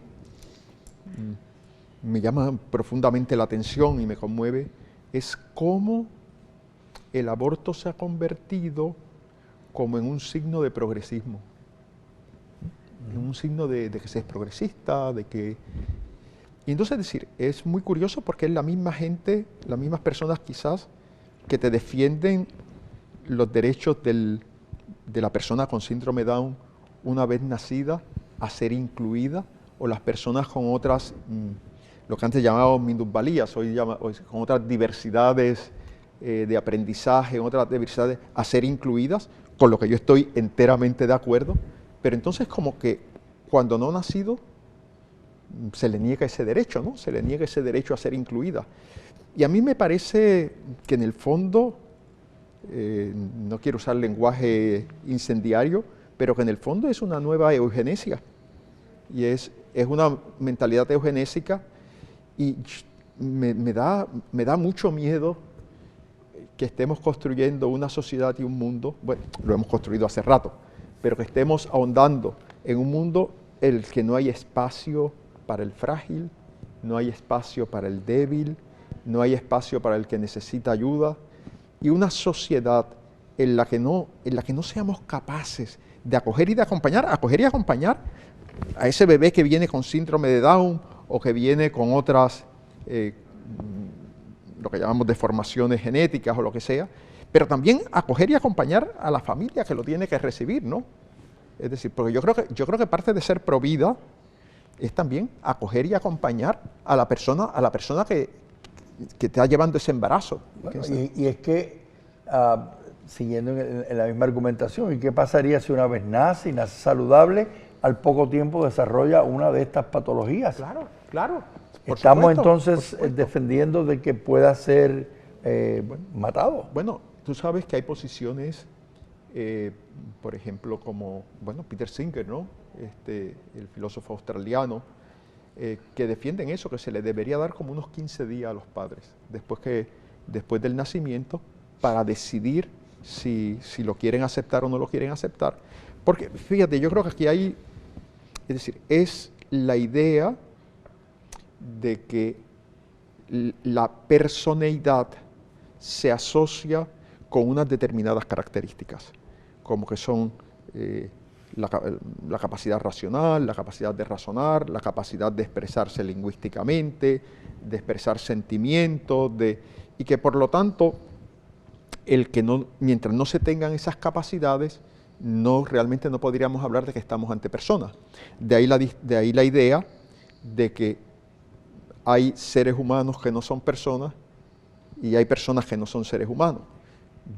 llama profundamente la atención y me conmueve es cómo el aborto se ha convertido como en un signo de progresismo, en un signo de que se es progresista, de que... Y entonces, es decir, es muy curioso porque es la misma gente, las mismas personas quizás, que te defienden los derechos de la persona con síndrome Down una vez nacida a ser incluida, o las personas con otras, lo que antes llamábamos minusvalías, hoy con otras diversidades de aprendizaje, otras diversidades a ser incluidas, con lo que yo estoy enteramente de acuerdo, pero entonces como que cuando no ha nacido se le niega ese derecho, ¿no? Se le niega ese derecho a ser incluida. Y a mí me parece que en el fondo, no quiero usar lenguaje incendiario, pero que en el fondo es una nueva eugenesia. Y es una mentalidad eugenésica y me da mucho miedo que estemos construyendo una sociedad y un mundo, bueno, lo hemos construido hace rato, pero que estemos ahondando en un mundo en el que no hay espacio para el frágil, no hay espacio para el débil, no hay espacio para el que necesita ayuda, y una sociedad en la que no seamos capaces de acoger y de acompañar a ese bebé que viene con síndrome de Down o que viene con otras, lo que llamamos deformaciones genéticas o lo que sea, pero también acoger y acompañar a la familia que lo tiene que recibir, ¿no? Es decir, porque yo creo que parte de ser pro vida es también acoger y acompañar a la persona que está llevando ese embarazo. Bueno, y es que, siguiendo en la misma argumentación, ¿y qué pasaría si una vez nace y nace saludable, al poco tiempo desarrolla una de estas patologías? Claro. Estamos entonces defendiendo de que pueda ser matado. Bueno, tú sabes que hay posiciones, por ejemplo, como Peter Singer, ¿no? El filósofo australiano, que defienden eso, que se le debería dar como unos 15 días a los padres, después del nacimiento, para decidir si lo quieren aceptar o no lo quieren aceptar. Porque, fíjate, yo creo que aquí hay, es decir, es la idea de que la personeidad se asocia con unas determinadas características, como que son la capacidad racional, la capacidad de razonar, la capacidad de expresarse lingüísticamente, de expresar sentimientos, y que por lo tanto, mientras no se tengan esas capacidades, realmente no podríamos hablar de que estamos ante personas. De ahí la idea de que hay seres humanos que no son personas y hay personas que no son seres humanos.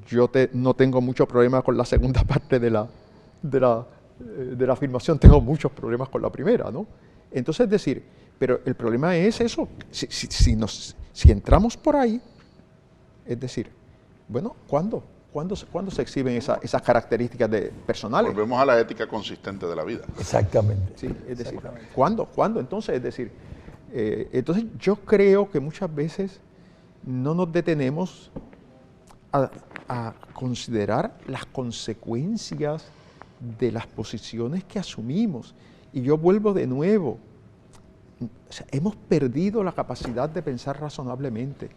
Yo no tengo mucho problema con la segunda parte de la afirmación, tengo muchos problemas con la primera, ¿no? Entonces, es decir, pero el problema es eso, si entramos por ahí, es decir, bueno, ¿cuándo se exhiben esas características personales? Volvemos a la ética consistente de la vida. Exactamente. Sí, es decir, ¿cuándo? Entonces, es decir, entonces yo creo que muchas veces no nos detenemos a considerar las consecuencias de las posiciones que asumimos. Y yo vuelvo de nuevo, O sea, hemos perdido la capacidad de pensar razonablemente,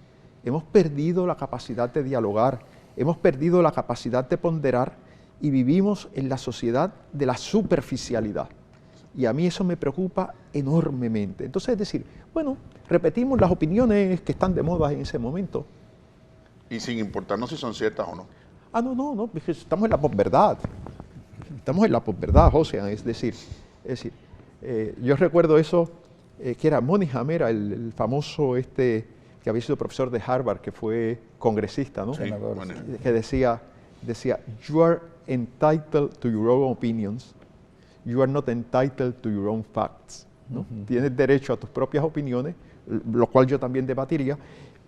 hemos perdido la capacidad de dialogar, hemos perdido la capacidad de ponderar y vivimos en la sociedad de la superficialidad. Y a mí eso me preocupa enormemente. Entonces, es decir, bueno, repetimos las opiniones que están de moda en ese momento. Y sin importarnos si son ciertas o no. No, estamos en la posverdad. Estamos en la posverdad, José. Es decir, yo recuerdo eso, que era Moynihan, era el famoso que había sido profesor de Harvard, que fue congresista, ¿no? Sí, que decía, you are entitled to your own opinions, you are not entitled to your own facts. ¿No? Tienes derecho a tus propias opiniones, lo cual yo también debatiría,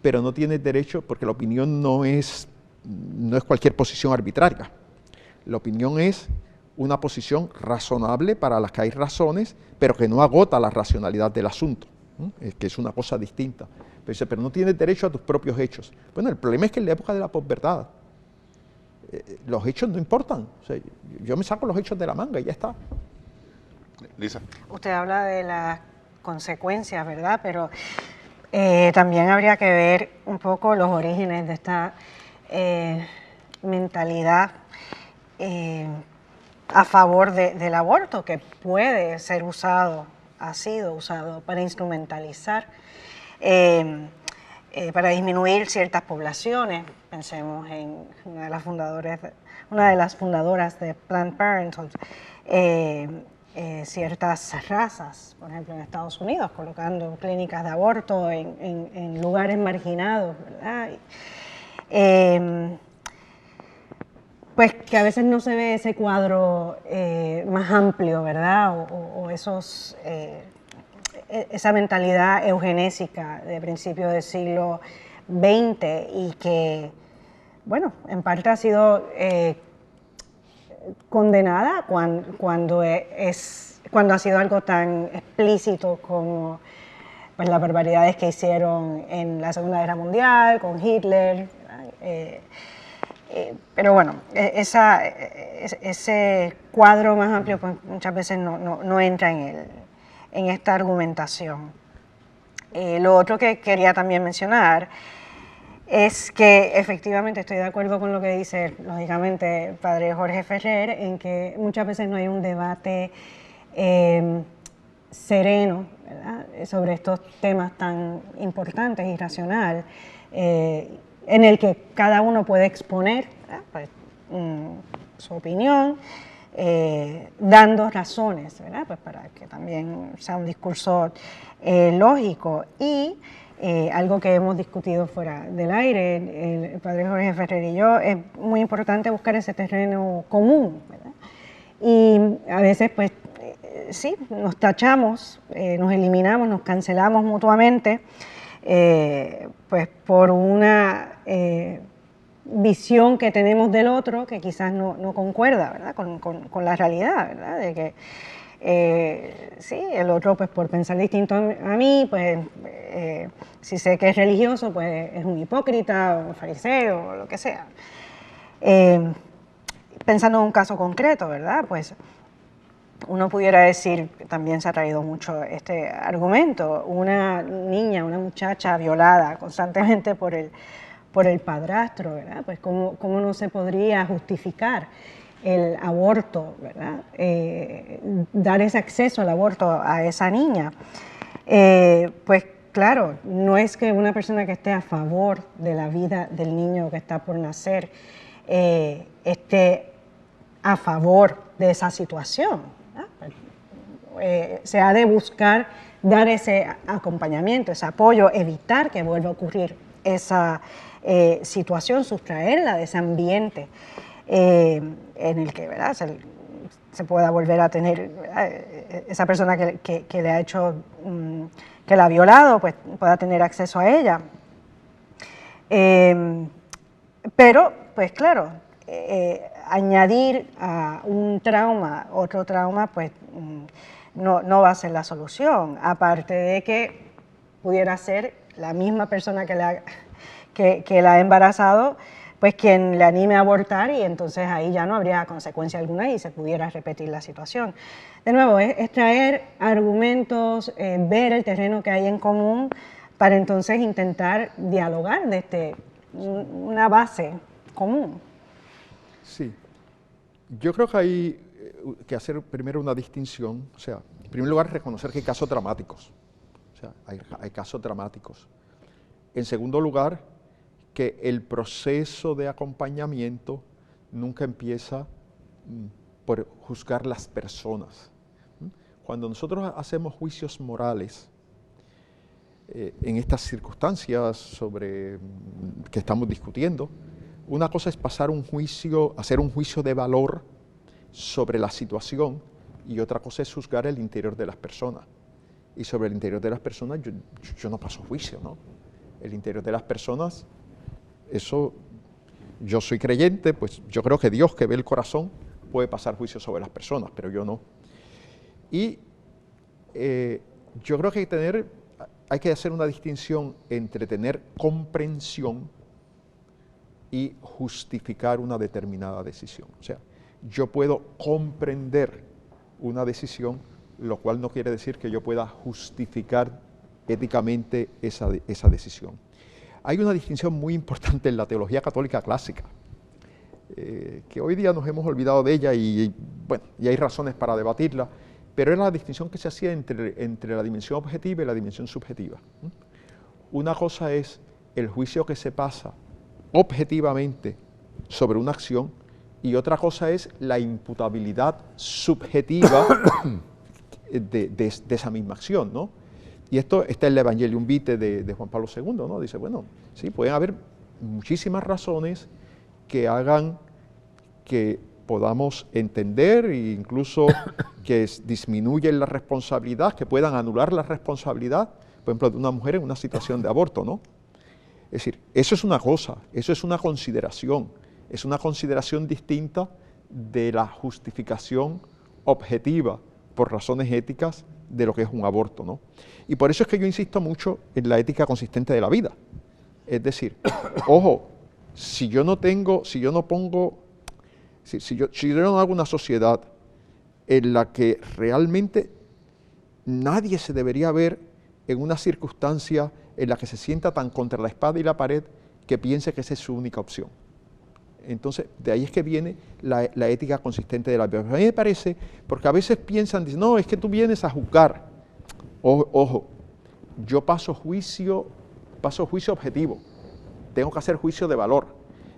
pero no tienes derecho, porque la opinión no es cualquier posición arbitraria. La opinión es una posición razonable para las que hay razones, pero que no agota la racionalidad del asunto, ¿no? Que es una cosa distinta. Pero no tienes derecho a tus propios hechos. Bueno, el problema es que en la época de la posverdad, los hechos no importan. O sea, yo me saco los hechos de la manga y ya está. Lisa. Usted habla de las consecuencias, ¿verdad? Pero también habría que ver un poco los orígenes de esta mentalidad a favor del aborto, que puede ser usado, ha sido usado para instrumentalizar, para disminuir ciertas poblaciones. Pensemos en una de las fundadoras de Planned Parenthood, ciertas razas, por ejemplo en Estados Unidos, colocando clínicas de aborto en lugares marginados, ¿verdad? Pues que a veces no se ve ese cuadro más amplio, ¿verdad? O esa mentalidad eugenésica de principios del siglo XX y que, bueno, en parte ha sido condenada cuando ha sido algo tan explícito como pues, las barbaridades que hicieron en la Segunda Guerra Mundial, con Hitler. Pero bueno, ese cuadro más amplio pues, muchas veces no entra en esta argumentación. Lo otro que quería también mencionar es que efectivamente estoy de acuerdo con lo que dice, lógicamente, el padre Jorge Ferrer, en que muchas veces no hay un debate sereno, ¿verdad?, sobre estos temas tan importantes y racional, en el que cada uno puede exponer pues, su opinión, dando razones, ¿verdad?, pues para que también sea un discurso lógico. Y algo que hemos discutido fuera del aire, el padre Jorge Ferrer y yo, es muy importante buscar ese terreno común, ¿verdad? Y a veces, pues, sí, nos tachamos, nos eliminamos, nos cancelamos mutuamente, pues por una visión que tenemos del otro que quizás no concuerda, ¿verdad?, con la realidad, ¿verdad?, de que sí, el otro, pues por pensar distinto a mí, pues si sé que es religioso, pues es un hipócrita o un fariseo o lo que sea. Pensando en un caso concreto, ¿verdad?, pues uno pudiera decir, también se ha traído mucho este argumento, una niña, una muchacha violada constantemente por el padrastro, ¿verdad?, pues cómo no se podría justificar el aborto, ¿verdad?, dar ese acceso al aborto a esa niña. Pues claro, no es que una persona que esté a favor de la vida del niño que está por nacer esté a favor de esa situación, se ha de buscar dar ese acompañamiento, ese apoyo, evitar que vuelva a ocurrir esa situación, sustraerla de ese ambiente en el que, ¿verdad?, se pueda volver a tener, ¿verdad?, esa persona que le ha hecho, que la ha violado, pues pueda tener acceso a ella. Pero, pues claro, añadir a un trauma otro trauma, pues no va a ser la solución, aparte de que pudiera ser la misma persona que la ha embarazado, pues quien le anime a abortar, y entonces ahí ya no habría consecuencia alguna y se pudiera repetir la situación. De nuevo, es traer argumentos, ver el terreno que hay en común para entonces intentar dialogar desde una base común. Sí, yo creo que hay que hacer primero una distinción, o sea, en primer lugar reconocer que hay casos dramáticos, o sea, hay casos dramáticos. En segundo lugar, que el proceso de acompañamiento nunca empieza por juzgar las personas. Cuando nosotros hacemos juicios morales en estas circunstancias sobre que estamos discutiendo, una cosa es hacer un juicio de valor sobre la situación, y otra cosa es juzgar el interior de las personas. Y sobre el interior de las personas yo no paso juicio, ¿no? El interior de las personas, eso, yo soy creyente, pues yo creo que Dios, que ve el corazón, puede pasar juicio sobre las personas, pero yo no. Y yo creo que hay que hacer una distinción entre tener comprensión y justificar una determinada decisión. O sea, yo puedo comprender una decisión, lo cual no quiere decir que yo pueda justificar éticamente esa decisión. Hay una distinción muy importante en la teología católica clásica, que hoy día nos hemos olvidado de ella y hay razones para debatirla, pero era la distinción que se hacía entre la dimensión objetiva y la dimensión subjetiva. Una cosa es el juicio que se pasa objetivamente sobre una acción, y otra cosa es la imputabilidad subjetiva de esa misma acción, ¿no? Y esto está en el Evangelium Vitae de Juan Pablo II, ¿no? Dice, bueno, sí, pueden haber muchísimas razones que hagan que podamos entender e incluso que disminuyen la responsabilidad, que puedan anular la responsabilidad, por ejemplo, de una mujer en una situación de aborto, ¿no? Es decir, eso es una cosa, eso es una consideración distinta de la justificación objetiva por razones éticas de lo que es un aborto, ¿no? Y por eso es que yo insisto mucho en la ética consistente de la vida. Es decir, ojo, si yo no hago una sociedad en la que realmente nadie se debería ver en una circunstancia en la que se sienta tan contra la espada y la pared que piense que esa es su única opción. Entonces, de ahí es que viene la ética consistente de la vida. A mí me parece, porque a veces piensan, dicen, no, es que tú vienes a juzgar. Ojo, yo paso juicio objetivo, tengo que hacer juicio de valor.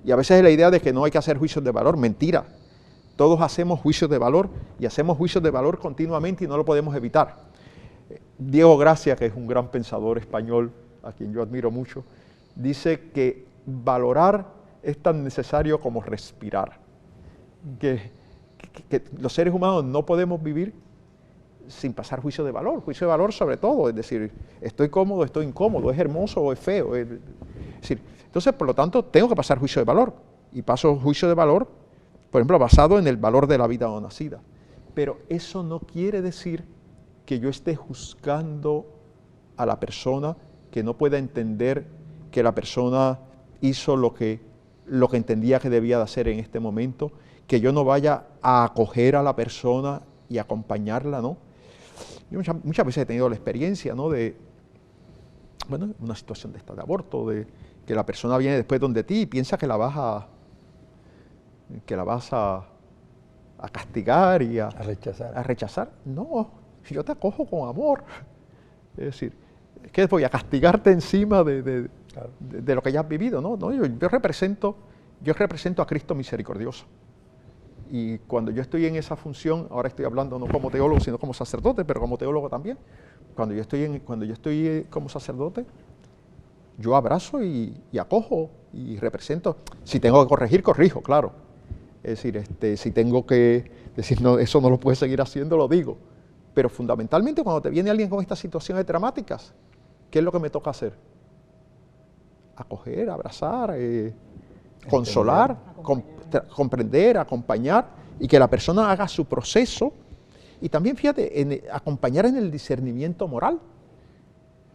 Y a veces es la idea de que no hay que hacer juicios de valor, mentira. Todos hacemos juicios de valor y hacemos juicios de valor continuamente y no lo podemos evitar. Diego Gracia, que es un gran pensador español, a quien yo admiro mucho, dice que valorar es tan necesario como respirar. Que los seres humanos no podemos vivir sin pasar juicio de valor sobre todo, es decir, estoy cómodo, estoy incómodo, es hermoso o es feo. Es decir, entonces, por lo tanto, tengo que pasar juicio de valor, y paso juicio de valor, por ejemplo, basado en el valor de la vida no nacida. Pero eso no quiere decir que yo esté juzgando a la persona, que no pueda entender que la persona hizo lo que entendía que debía de hacer en este momento, que yo no vaya a acoger a la persona y acompañarla, ¿no? Yo muchas veces he tenido la experiencia, ¿no?, de, una situación de esta de aborto, de que la persona viene después donde ti y piensa que la vas a castigar y a rechazar. No, yo te acojo con amor. Es decir, ¿qué voy a castigarte encima de lo que ya has vivido? No, yo represento a Cristo misericordioso. Y cuando yo estoy en esa función, ahora estoy hablando no como teólogo, sino como sacerdote, pero como teólogo también, cuando yo estoy como sacerdote, yo abrazo y acojo y represento. Si tengo que corregir, corrijo, claro. Es decir, si tengo que decir, no, eso no lo puedes seguir haciendo, lo digo. Pero fundamentalmente, cuando te viene alguien con estas situaciones dramáticas, ¿qué es lo que me toca hacer? Acoger, abrazar, consolar, comprender, acompañar, y que la persona haga su proceso. Y también, fíjate, acompañar en el discernimiento moral.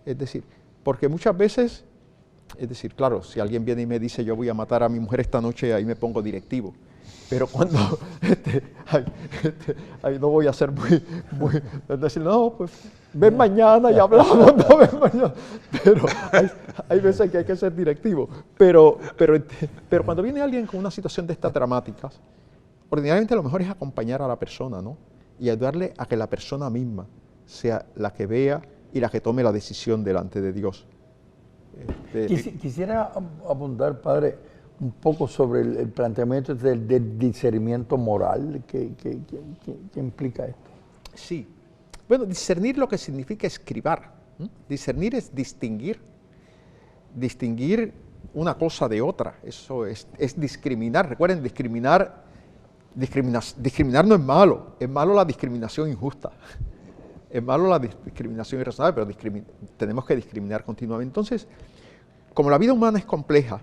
Es decir, porque muchas veces Es decir, claro, si alguien viene y me dice yo voy a matar a mi mujer esta noche, ahí me pongo directivo. Pero cuando ahí no voy a ser muy decir, no, pues ven mañana y hablamos, no ven mañana. Pero hay veces que hay que ser directivo. Pero cuando viene alguien con una situación de estas dramáticas, ordinariamente lo mejor es acompañar a la persona, ¿no? Y ayudarle a que la persona misma sea la que vea y la que tome la decisión delante de Dios. Quisiera apuntar, padre, un poco sobre el planteamiento del discernimiento moral que implica esto. Sí. Bueno, discernir lo que significa escribar. Discernir es distinguir una cosa de otra. Eso es discriminar. Recuerden, discriminar no es malo la discriminación injusta. Es malo la discriminación irrazonable, pero tenemos que discriminar continuamente. Entonces, como la vida humana es compleja,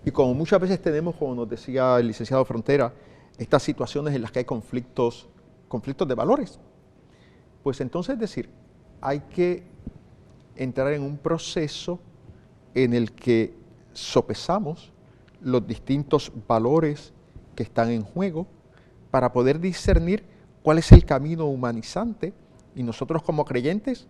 y como muchas veces tenemos, como nos decía el licenciado Frontera, estas situaciones en las que hay conflictos de valores, pues entonces, es decir, hay que entrar en un proceso en el que sopesamos los distintos valores que están en juego para poder discernir cuál es el camino humanizante y nosotros como creyentes,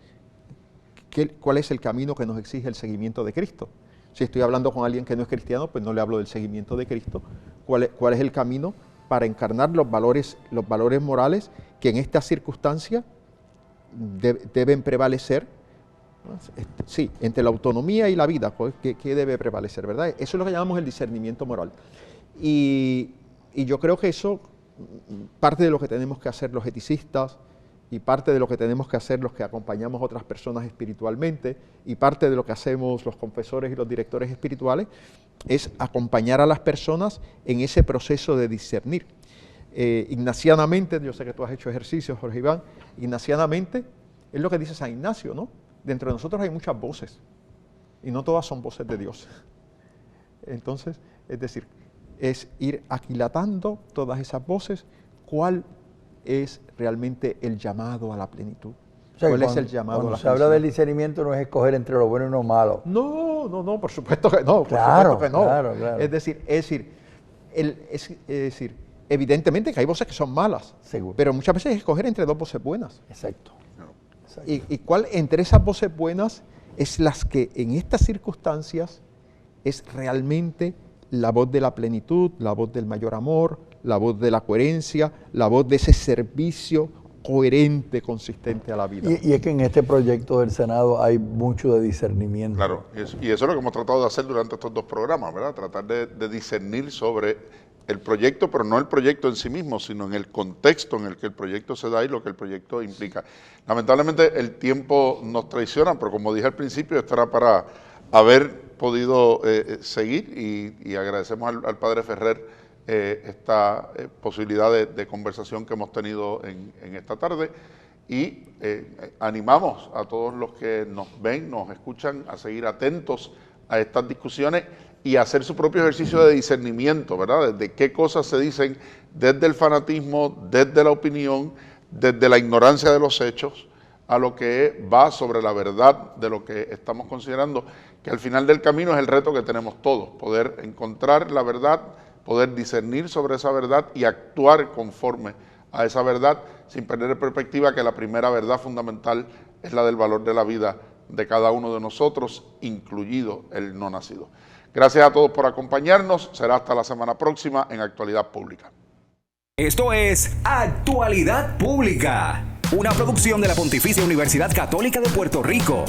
cuál es el camino que nos exige el seguimiento de Cristo. Si estoy hablando con alguien que no es cristiano, pues no le hablo del seguimiento de Cristo. ¿Cuál es el camino para encarnar los valores morales que en esta circunstancia deben prevalecer? Sí, entre la autonomía y la vida, ¿qué debe prevalecer, verdad? Eso es lo que llamamos el discernimiento moral. Y yo creo que eso, parte de lo que tenemos que hacer los eticistas, y parte de lo que tenemos que hacer los que acompañamos a otras personas espiritualmente, y parte de lo que hacemos los confesores y los directores espirituales, es acompañar a las personas en ese proceso de discernir. Ignacianamente, yo sé que tú has hecho ejercicios, Jorge Iván, ignacianamente es lo que dice San Ignacio, ¿no? Dentro de nosotros hay muchas voces, y no todas son voces de Dios. Entonces, es decir, es ir aquilatando todas esas voces, cuál es realmente el llamado a la plenitud. O sea, ¿Cuál es el llamado a la plenitud? Cuando se habla del discernimiento no es escoger entre lo bueno y lo malo. No, por supuesto que no. Claro, por supuesto que no. Claro. Es decir, evidentemente que hay voces que son malas, seguro, pero muchas veces es escoger entre dos voces buenas. Exacto. ¿Y cuál entre esas voces buenas es las que en estas circunstancias es realmente la voz de la plenitud, la voz del mayor amor, la voz de la coherencia, la voz de ese servicio coherente, consistente a la vida? Y es que en este proyecto del Senado hay mucho de discernimiento. Claro, y eso es lo que hemos tratado de hacer durante estos dos programas, ¿verdad? Tratar de discernir sobre el proyecto, pero no el proyecto en sí mismo, sino en el contexto en el que el proyecto se da y lo que el proyecto implica. Lamentablemente el tiempo nos traiciona, pero como dije al principio, esto era para haber podido seguir y agradecemos al Padre Ferrer esta posibilidad de conversación que hemos tenido en esta tarde y animamos a todos los que nos ven, nos escuchan a seguir atentos a estas discusiones y a hacer su propio ejercicio de discernimiento, ¿verdad? De qué cosas se dicen desde el fanatismo, desde la opinión, desde la ignorancia de los hechos, a lo que va sobre la verdad de lo que estamos considerando, que al final del camino es el reto que tenemos todos, poder encontrar la verdad, poder discernir sobre esa verdad y actuar conforme a esa verdad, sin perder en perspectiva que la primera verdad fundamental es la del valor de la vida de cada uno de nosotros, incluido el no nacido. Gracias a todos por acompañarnos, será hasta la semana próxima en Actualidad Pública. Esto es Actualidad Pública, una producción de la Pontificia Universidad Católica de Puerto Rico.